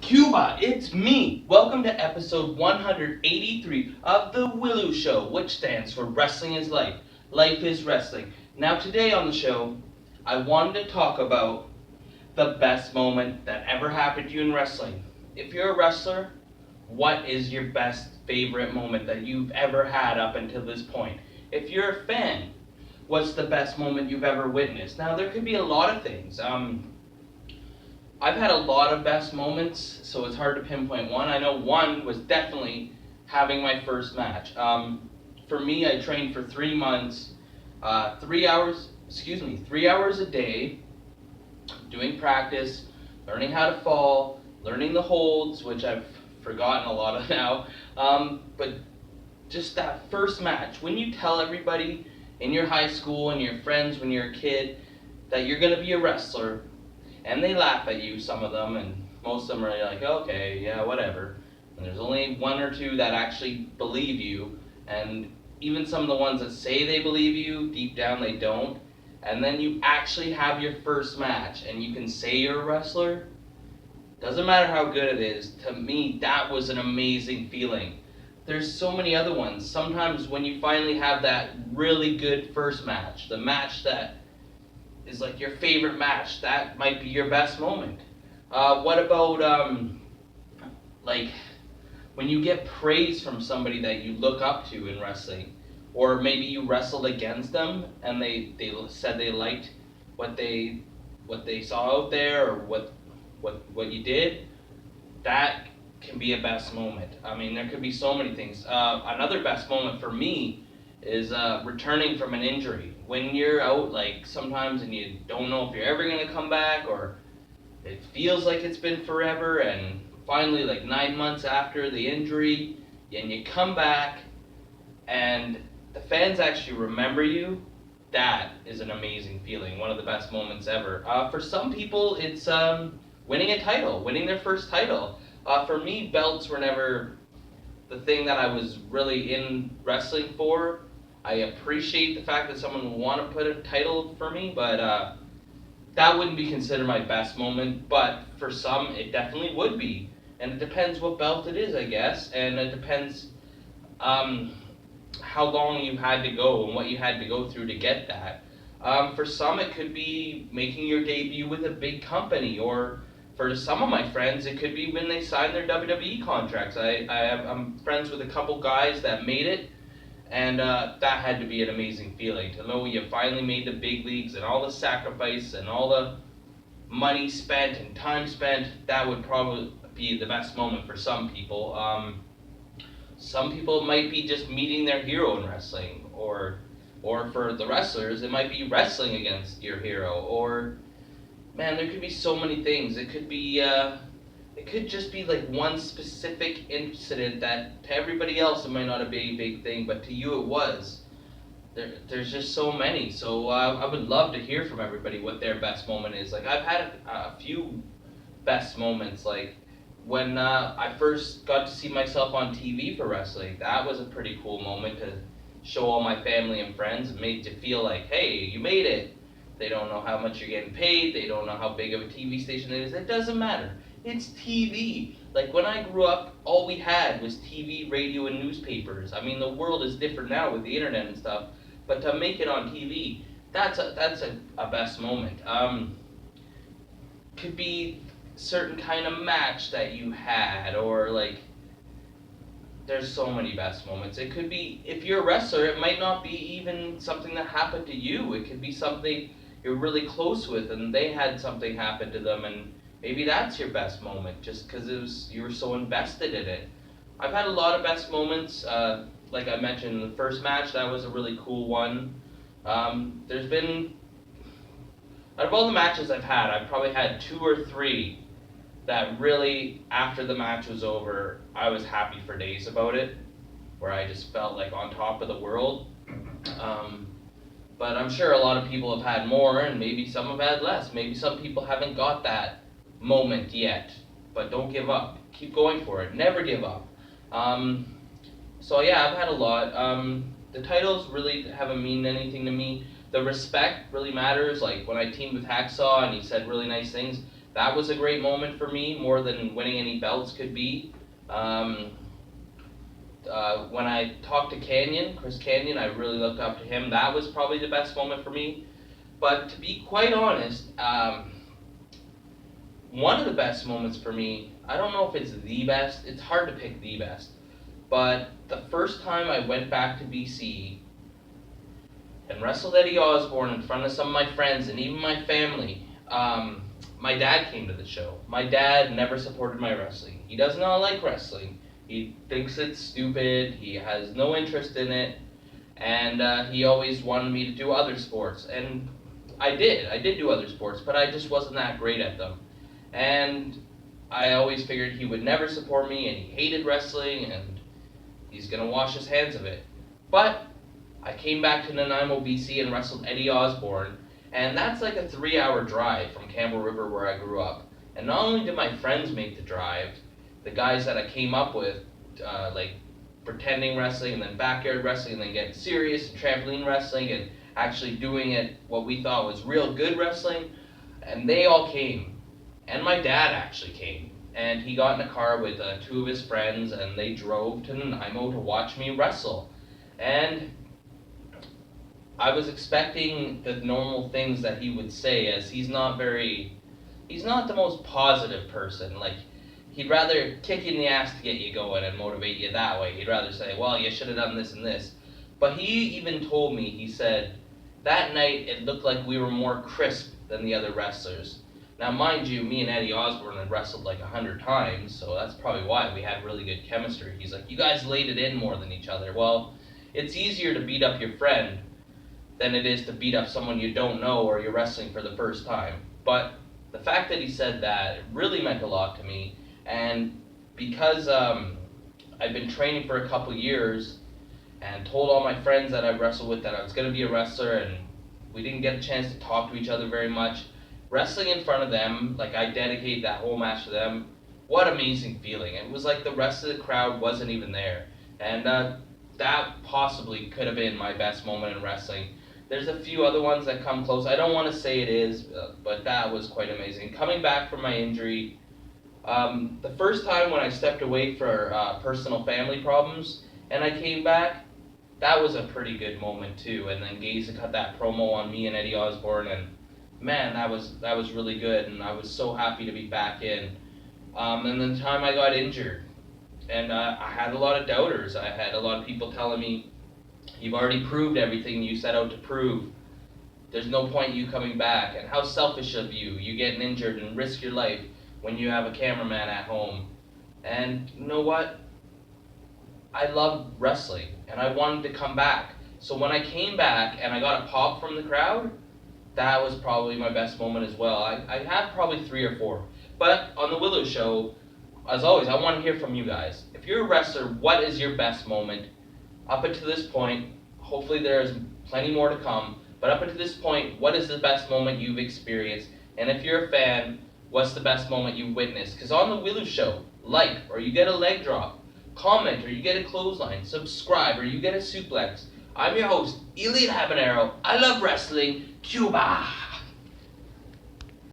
Cuba, it's me. Welcome to episode 183 of the W.I.L.L.I.W show, which stands for Wrestling is Life. Life is Wrestling. Now today on the show, I wanted to talk about the best moment that ever happened to you in wrestling. If you're a wrestler, what is your best favorite moment that you've ever had up until this point? If you're a fan, what's the best moment you've ever witnessed? Now there could be a lot of things. I've had a lot of best moments, so it's hard to pinpoint one. I know one was definitely having my first match. For me, I trained for 3 months, 3 hours a day, doing practice, learning how to fall, learning the holds, which I've forgotten a lot of now. But just that first match, when you tell everybody in your high school and your friends when you're a kid that you're going to be a wrestler, and they laugh at you, some of them, and most of them are like, okay, yeah, whatever. And there's only one or two that actually believe you, and even some of the ones that say they believe you, deep down they don't. And then you actually have your first match, and you can say you're a wrestler. Doesn't matter how good it is, to me, that was an amazing feeling. There's so many other ones. Sometimes when you finally have that really good first match, the match that is like your favorite match, that might be your best moment. What about like when you get praise from somebody that you look up to in wrestling, or maybe you wrestled against them and they said they liked what they saw out there, or what you did. That can be a best moment. I mean, there could be so many things. Another best moment for me is returning from an injury. When you're out, like sometimes, and you don't know if you're ever gonna come back, or it feels like it's been forever, and finally, like 9 months after the injury, and you come back, and the fans actually remember you. That is an amazing feeling. One of the best moments ever. For some people, it's winning a title, winning their first title. For me, belts were never the thing that I was really in wrestling for. I appreciate the fact that someone would want to put a title for me, but that wouldn't be considered my best moment. But for some, it definitely would be. And it depends what belt it is, I guess. And it depends how long you had to go and what you had to go through to get that. For some, it could be making your debut with a big company, or for some of my friends, it could be when they sign their WWE contracts. I'm friends with a couple guys that made it, and that had to be an amazing feeling to know you finally made the big leagues, and all the sacrifice and all the money spent and time spent. That would probably be the best moment for some people. Some people might be just meeting their hero in wrestling, or for the wrestlers, it might be wrestling against your hero, or man, there could be so many things. It could be, it could just be like one specific incident that to everybody else it might not be a big thing, but to you it was. There's just so many. So I would love to hear from everybody what their best moment is. Like I've had a few best moments. Like when I first got to see myself on TV for wrestling, that was a pretty cool moment to show all my family and friends, and made you feel like, hey, you made it. They don't know how much you're getting paid. They don't know how big of a TV station it is. It doesn't matter. It's TV. Like when I grew up, all we had was TV, radio, and newspapers. I mean, the world is different now with the internet and stuff. But to make it on TV, that's a best moment. Could be certain kind of match that you had, or like there's so many best moments. It could be, if you're a wrestler, it might not be even something that happened to you. It could be something you're really close with, and they had something happen to them, and maybe that's your best moment, just because you were so invested in it. I've had a lot of best moments. Like I mentioned, the first match, that was a really cool one. There's been, out of all the matches I've had, I've probably had 2 or 3 that really, after the match was over, I was happy for days about it, where I just felt like on top of the world. But I'm sure a lot of people have had more, and maybe some have had less. Maybe some people haven't got that moment yet, but don't give up. Keep going for it. Never give up. So yeah, I've had a lot. The titles really haven't mean anything to me. The respect really matters. Like when I teamed with Hacksaw and he said really nice things, that was a great moment for me, more than winning any belts could be. Um, when I talked to Chris Canyon, I really looked up to him. That was probably the best moment for me. But to be quite honest, one of the best moments for me, I don't know if it's the best, it's hard to pick the best, but the first time I went back to BC and wrestled Eddie Osborne in front of some of my friends and even my family, my dad came to the show. My dad never supported my wrestling. He does not like wrestling. He thinks it's stupid, he has no interest in it, and he always wanted me to do other sports. And I did do other sports, but I just wasn't that great at them. And I always figured he would never support me, and he hated wrestling, and he's gonna wash his hands of it. But I came back to Nanaimo, BC and wrestled Eddie Osborne, and that's like a 3-hour drive from Campbell River where I grew up. And not only did my friends make the drive, the guys that I came up with, like pretending wrestling and then backyard wrestling and then getting serious and trampoline wrestling and actually doing it what we thought was real good wrestling, and they all came. And my dad actually came, and he got in a car with 2 of his friends, and they drove to Nanaimo to watch me wrestle. And I was expecting the normal things that he would say, as he's not the most positive person. Like, he'd rather kick you in the ass to get you going and motivate you that way. He'd rather say, well, you should have done this and this. But he even told me, he said, that night it looked like we were more crisp than the other wrestlers. Now, mind you, me and Eddie Osborne had wrestled like 100 times, so that's probably why we had really good chemistry. He's like, you guys laid it in more than each other. Well, it's easier to beat up your friend than it is to beat up someone you don't know or you're wrestling for the first time. But the fact that he said that, it really meant a lot to me. And because I've been training for a couple years and told all my friends that I wrestled with that I was going to be a wrestler, and we didn't get a chance to talk to each other very much, wrestling in front of them, like I dedicated that whole match to them, what amazing feeling. It was like the rest of the crowd wasn't even there. And that possibly could have been my best moment in wrestling. There's a few other ones that come close. I don't want to say it is, but that was quite amazing. Coming back from my injury, the first time when I stepped away for personal family problems and I came back, that was a pretty good moment too. And then Gaza cut that promo on me and Eddie Osborne, and man, that was really good, and I was so happy to be back in. And then the time I got injured, and I had a lot of doubters. I had a lot of people telling me, you've already proved everything you set out to prove. There's no point you coming back, and how selfish of you. You getting injured and risk your life when you have a cameraman at home. And you know what? I love wrestling, and I wanted to come back. So when I came back and I got a pop from the crowd, that was probably my best moment as well. I had probably 3 or 4. But on the Willow Show, as always, I want to hear from you guys. If you're a wrestler, what is your best moment? Up until this point, hopefully there's plenty more to come, but up until this point, what is the best moment you've experienced? And if you're a fan, what's the best moment you've witnessed? Because on the Willow Show, like, or you get a leg drop, comment, or you get a clothesline, subscribe, or you get a suplex. I'm your host, Elian Habanero. I love wrestling. Cuba!